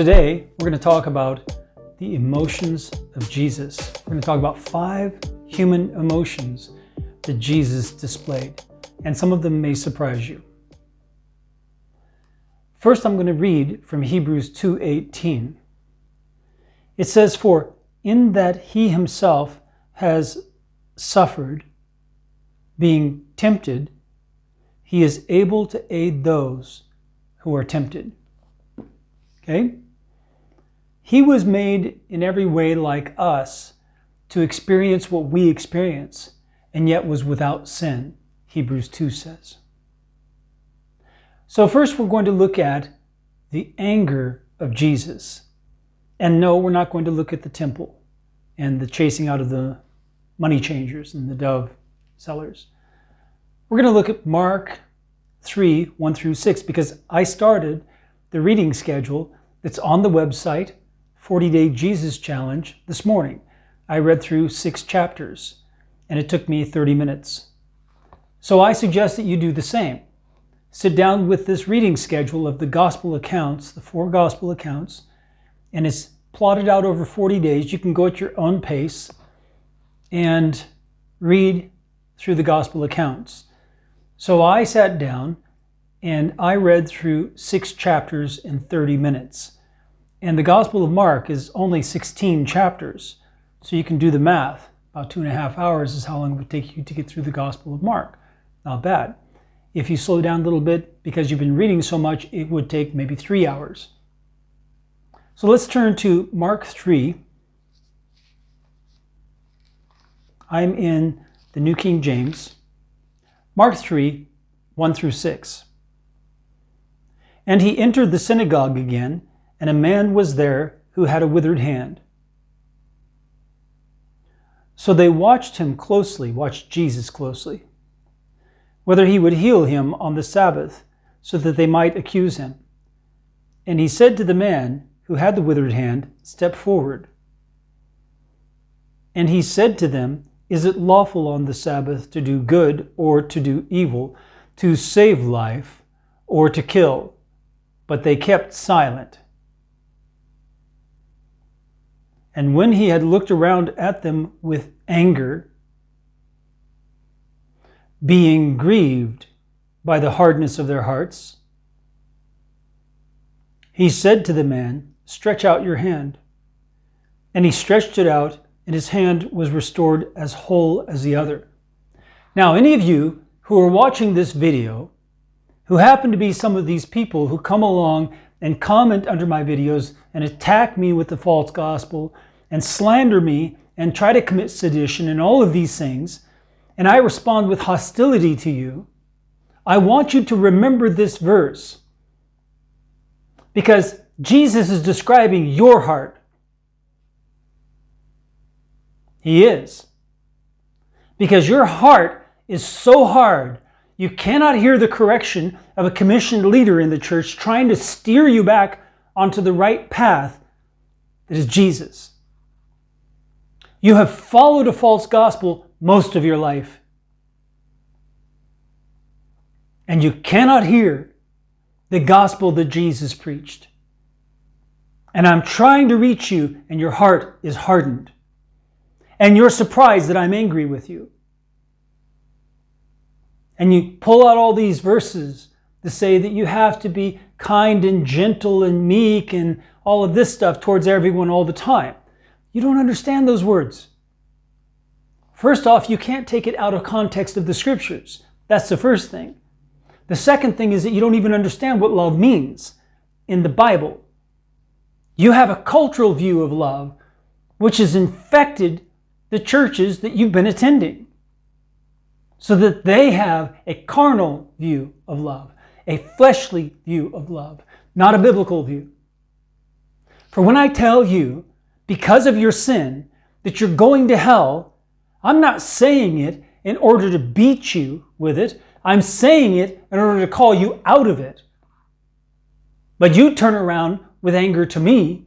today, we're going to talk about the emotions of Jesus. We're going to talk about 5 human emotions that Jesus displayed, and some of them may surprise you. First, I'm going to read from Hebrews 2:18. It says, "For in that he himself has suffered, being tempted, he is able to aid those who are tempted." Okay? He was made in every way like us to experience what we experience, and yet was without sin, Hebrews 2 says. So first we're going to look at the anger of Jesus. And no, we're not going to look at the temple and the chasing out of the money changers and the dove sellers. We're going to look at Mark 3, 1 through 6, because I started the reading schedule that's on the website, 40-Day Jesus Challenge, this morning. I read through 6 chapters, and it took me 30 minutes. So I suggest that you do the same. Sit down with this reading schedule of the gospel accounts, the 4 gospel accounts, and it's plotted out over 40 days. You can go at your own pace and read through the gospel accounts. So I sat down and I read through 6 chapters in 30 minutes. And the Gospel of Mark is only 16 chapters. So you can do the math. About 2.5 hours is how long it would take you to get through the Gospel of Mark. Not bad. If you slow down a little bit, because you've been reading so much, it would take maybe 3 hours. So let's turn to Mark 3. I'm in the New King James. Mark 3, 1 through 6. "And he entered the synagogue again, and a man was there who had a withered hand. So they watched Jesus closely, whether he would heal him on the Sabbath, so that they might accuse him. And he said to the man who had the withered hand, 'Step forward.' And he said to them, 'Is it lawful on the Sabbath to do good or to do evil, to save life or to kill?' But they kept silent. And when he had looked around at them with anger, being grieved by the hardness of their hearts, he said to the man, 'Stretch out your hand.' And he stretched it out, and his hand was restored as whole as the other." Now, any of you who are watching this video, who happen to be some of these people who come along and comment under my videos and attack me with the false gospel and slander me and try to commit sedition and all of these things, and I respond with hostility to you, I want you to remember this verse, because Jesus is describing your heart. He is. Because your heart is so hard, you cannot hear the correction of a commissioned leader in the church trying to steer you back onto the right path that is Jesus. You have followed a false gospel most of your life, and you cannot hear the gospel that Jesus preached. And I'm trying to reach you, and your heart is hardened. And you're surprised that I'm angry with you. And you pull out all these verses to say that you have to be kind and gentle and meek and all of this stuff towards everyone all the time. You don't understand those words. First off, you can't take it out of context of the scriptures. That's the first thing. The second thing is that you don't even understand what love means in the Bible. You have a cultural view of love, which has infected the churches that you've been attending, so that they have a carnal view of love, a fleshly view of love, not a biblical view. For when I tell you, because of your sin, that you're going to hell, I'm not saying it in order to beat you with it. I'm saying it in order to call you out of it. But you turn around with anger to me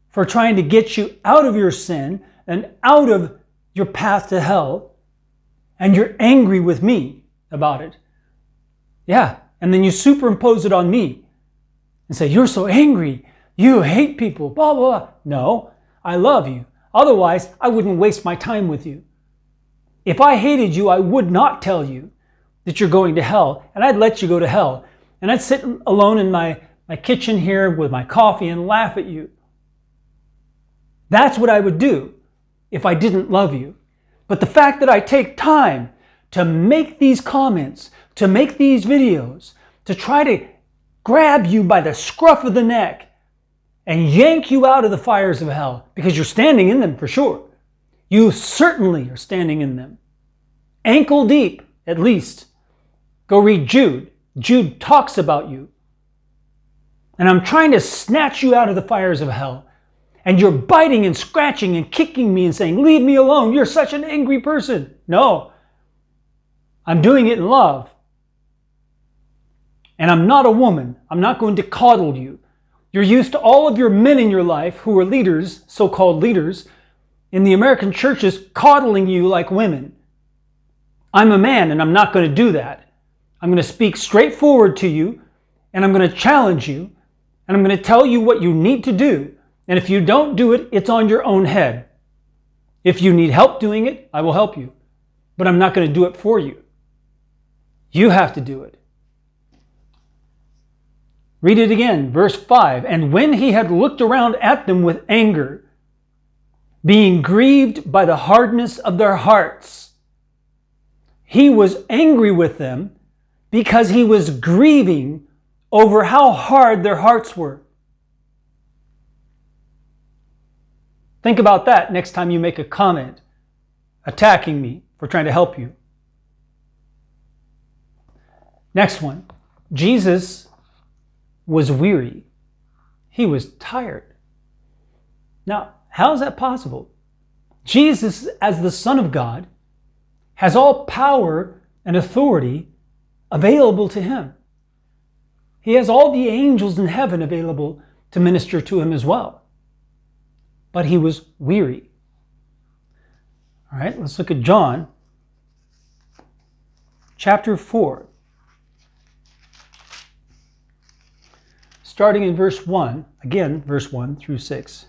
for trying to get you out of your sin and out of your path to hell, and you're angry with me about it. Yeah, and then you superimpose it on me and say, "You're so angry. You hate people, blah, blah, blah. No, I love you. Otherwise, I wouldn't waste my time with you. If I hated you, I would not tell you that you're going to hell, and I'd let you go to hell. And I'd sit alone in my kitchen here with my coffee and laugh at you. That's what I would do if I didn't love you. But the fact that I take time to make these comments, to make these videos, to try to grab you by the scruff of the neck and yank you out of the fires of hell, because you're standing in them for sure. You certainly are standing in them. Ankle deep, at least. Go read Jude. Jude talks about you. And I'm trying to snatch you out of the fires of hell. And you're biting and scratching and kicking me and saying, leave me alone. You're such an angry person. No. I'm doing it in love. And I'm not a woman. I'm not going to coddle you. You're used to all of your men in your life who are leaders, so-called leaders, in the American churches coddling you like women. I'm a man and I'm not going to do that. I'm going to speak straightforward to you, and I'm going to challenge you, and I'm going to tell you what you need to do. And if you don't do it, it's on your own head. If you need help doing it, I will help you. But I'm not going to do it for you. You have to do it. Read it again, verse 5. And when he had looked around at them with anger, being grieved by the hardness of their hearts, he was angry with them because he was grieving over how hard their hearts were. Think about that next time you make a comment attacking me for trying to help you. Next one. Jesus was weary. He was tired. Now, how is that possible? Jesus, as the Son of God, has all power and authority available to him. He has all the angels in heaven available to minister to him as well. But he was weary. All right, let's look at John chapter 4. Starting in verse 1, again, verse 1 through 6.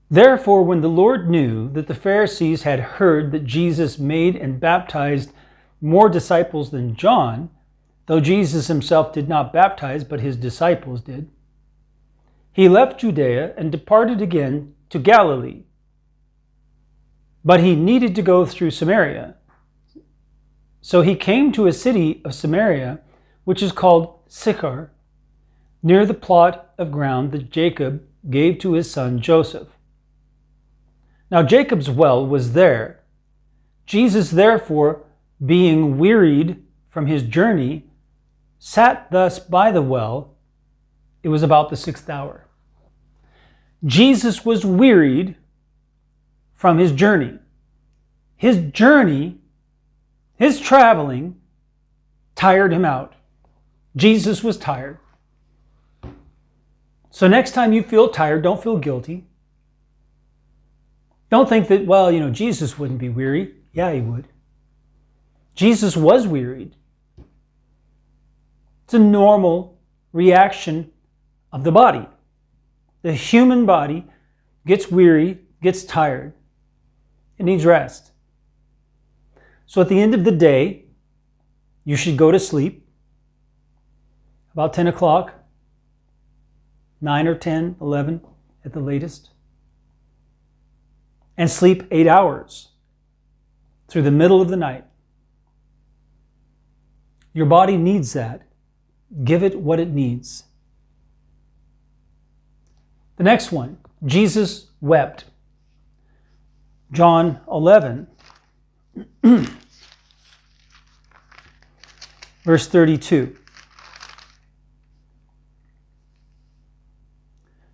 Therefore, when the Lord knew that the Pharisees had heard that Jesus made and baptized more disciples than John, though Jesus himself did not baptize, but his disciples did, he left Judea and departed again to Galilee. But he needed to go through Samaria. So he came to a city of Samaria, which is called Sychar, near the plot of ground that Jacob gave to his son Joseph. Now Jacob's well was there. Jesus, therefore, being wearied from his journey, sat thus by the well. It was about the 6th hour. Jesus was wearied from his journey. His journey, his traveling, tired him out. Jesus was tired. So next time you feel tired, don't feel guilty. Don't think that, well, Jesus wouldn't be weary. Yeah, he would. Jesus was wearied. It's a normal reaction of the body. The human body gets weary, gets tired. It needs rest. So at the end of the day, you should go to sleep about 10 o'clock, 9 or 10, 11 at the latest, and sleep 8 hours through the middle of the night. Your body needs that. Give it what it needs. The next one, Jesus wept. John 11, verse 32.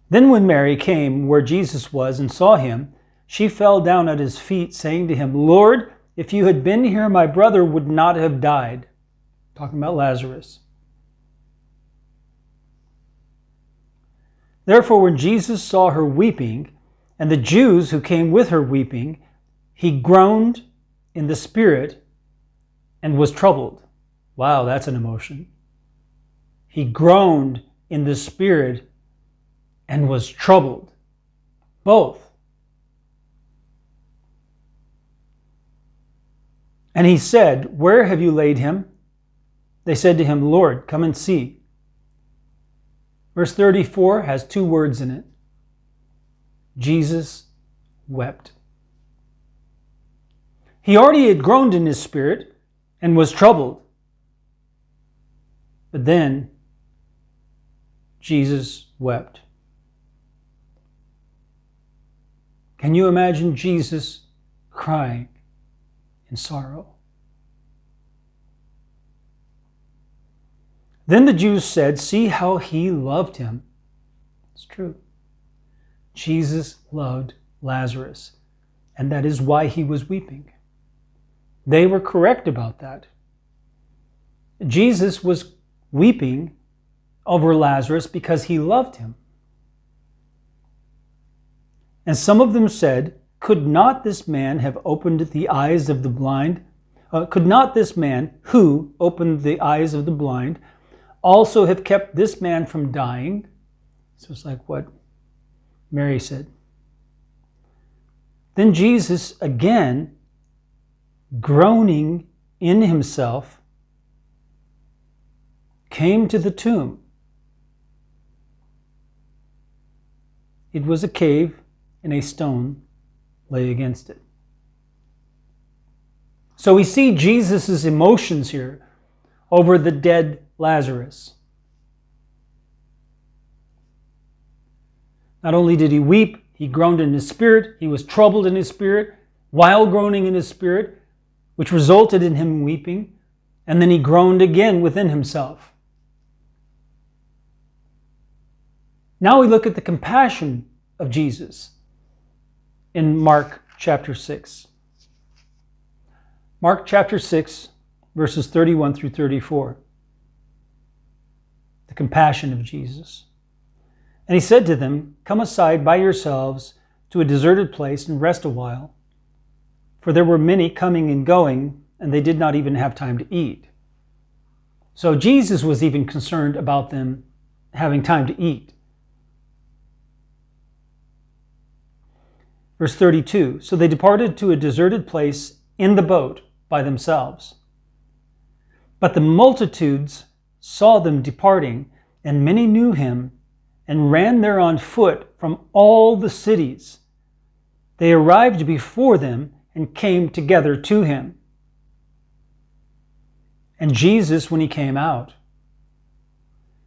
Then when Mary came where Jesus was and saw him, she fell down at his feet, saying to him, Lord, if you had been here, my brother would not have died. Talking about Lazarus. Therefore, when Jesus saw her weeping, and the Jews who came with her weeping, he groaned in the spirit and was troubled. Wow, that's an emotion. He groaned in the spirit and was troubled. Both. And he said, "Where have you laid him?" They said to him, "Lord, come and see." Verse 34 has two words in it. Jesus wept. He already had groaned in his spirit and was troubled. But then Jesus wept. Can you imagine Jesus crying in sorrow? Then the Jews said, "See how he loved him." It's true. Jesus loved Lazarus, and that is why he was weeping. They were correct about that. Jesus was weeping over Lazarus because he loved him. And some of them said, "Could not this man have opened the eyes of the blind? Could not this man who opened the eyes of the blind also have kept this man from dying?" So it's like what Mary said. Then Jesus, again, groaning in himself, came to the tomb. It was a cave, and a stone lay against it. So we see Jesus' emotions here over the dead Lazarus. Not only did he weep, he groaned in his spirit, he was troubled in his spirit, while groaning in his spirit, which resulted in him weeping, and then he groaned again within himself. Now we look at the compassion of Jesus in Mark chapter 6. Mark chapter 6, verses 31 through 34. The compassion of Jesus. And he said to them, "Come aside by yourselves to a deserted place and rest a while." For there were many coming and going, and they did not even have time to eat. So Jesus was even concerned about them having time to eat. Verse 32, so they departed to a deserted place in the boat by themselves. But the multitudes saw them departing, and many knew him, and ran there on foot from all the cities. They arrived before them and came together to him. And Jesus, when he came out,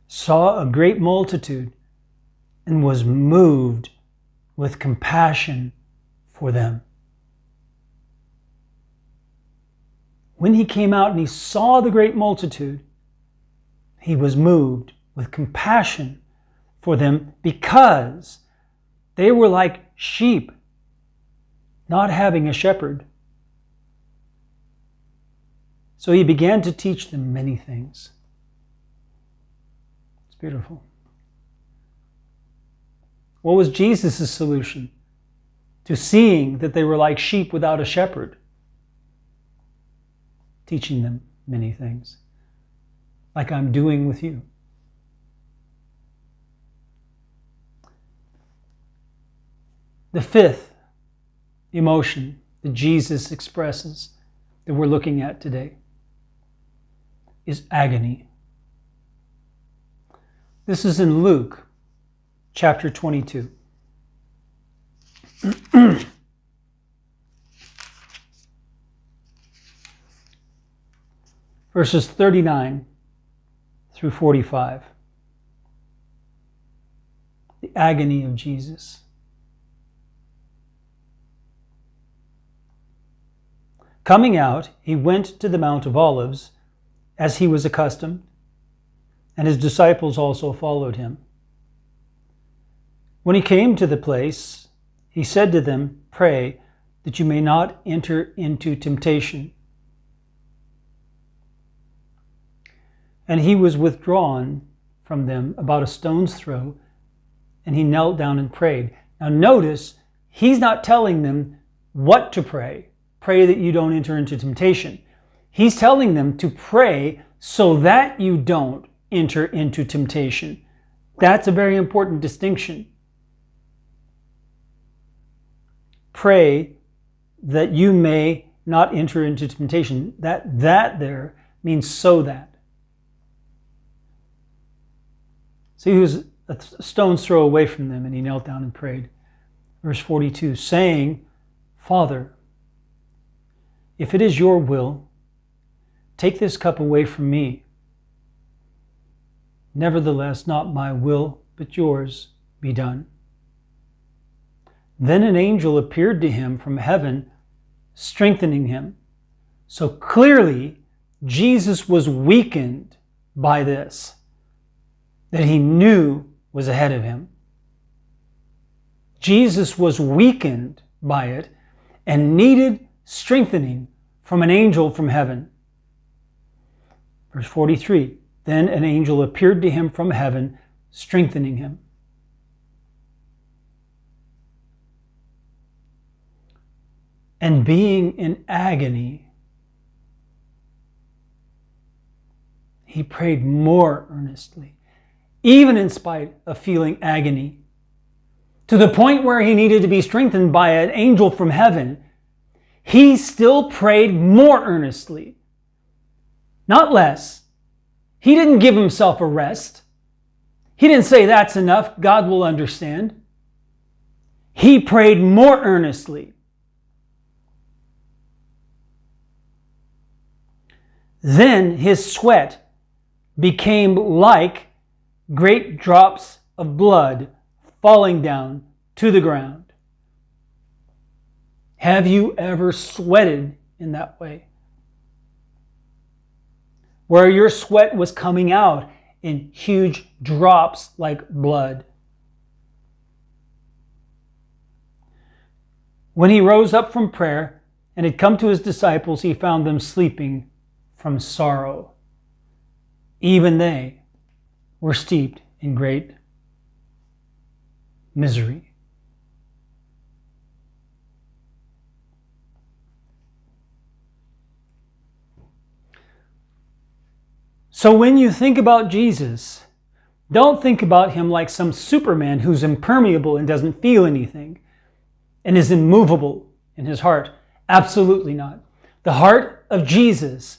saw a great multitude and was moved with compassion for them. When he came out and he saw the great multitude, he was moved with compassion for them because they were like sheep, not having a shepherd. So he began to teach them many things. It's beautiful. What was Jesus' solution to seeing that they were like sheep without a shepherd? Teaching them many things, like I'm doing with you. The fifth emotion that Jesus expresses that we're looking at today is agony. This is in Luke chapter 22. Verses 39 through 45. The agony of Jesus. Coming out, he went to the Mount of Olives, as he was accustomed, and his disciples also followed him. When he came to the place, he said to them, "Pray that you may not enter into temptation." And he was withdrawn from them about a stone's throw, and he knelt down and prayed. Now notice, he's not telling them what to pray. Pray that you don't enter into temptation. He's telling them to pray so that you don't enter into temptation. That's a very important distinction. pray that you may not enter into temptation. That there means so that. So he was a stone's throw away from them, and he knelt down and prayed. Verse 42, saying, Father, if it is your will, take this cup away from me. Nevertheless, not my will, but yours be done. Then an angel appeared to him from heaven, strengthening him. So clearly, Jesus was weakened by this, that he knew was ahead of him. Jesus was weakened by it and needed strengthening from an angel from heaven. Verse 43, then an angel appeared to him from heaven, strengthening him. And being in agony, he prayed more earnestly, even in spite of feeling agony, to the point where he needed to be strengthened by an angel from heaven. He still prayed more earnestly, not less. He didn't give himself a rest. He didn't say, that's enough, God will understand. He prayed more earnestly. Then his sweat became like great drops of blood falling down to the ground. Have you ever sweated in that way? Where your sweat was coming out in huge drops like blood. When he rose up from prayer and had come to his disciples, he found them sleeping from sorrow. Even they were steeped in great misery. So when you think about Jesus, don't think about him like some Superman who's impermeable and doesn't feel anything and is immovable in his heart. Absolutely not. The heart of Jesus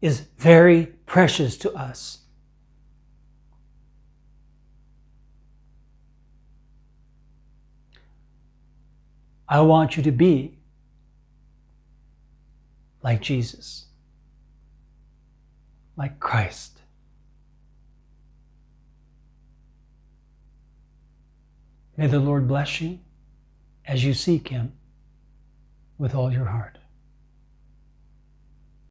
is very precious to us. I want you to be like Jesus, like Christ. May the Lord bless you as you seek him with all your heart.